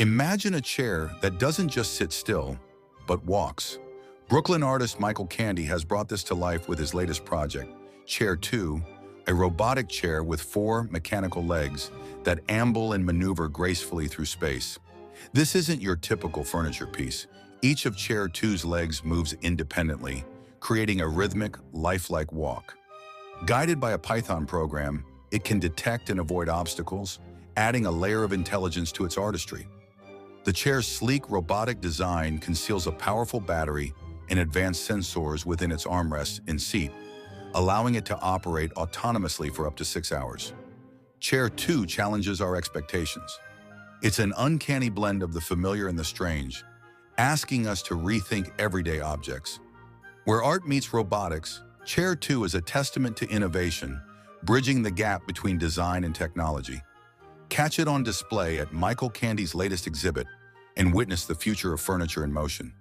Imagine a chair that doesn't just sit still, but walks. Brooklyn artist Michael Candy has brought this to life with his latest project, Chair 2, a robotic chair with 4 mechanical legs that amble and maneuver gracefully through space. This isn't your typical furniture piece. Each of Chair 2's legs moves independently, creating a rhythmic, lifelike walk. Guided by a Python program, it can detect and avoid obstacles, adding a layer of intelligence to its artistry. The chair's sleek, robotic design conceals a powerful battery and advanced sensors within its armrests and seat, allowing it to operate autonomously for up to 6 hours. Chair 2 challenges our expectations. It's an uncanny blend of the familiar and the strange, asking us to rethink everyday objects. Where art meets robotics, Chair 2 is a testament to innovation, bridging the gap between design and technology. Catch it on display at Michael Candy's latest exhibit and witness the future of furniture in motion.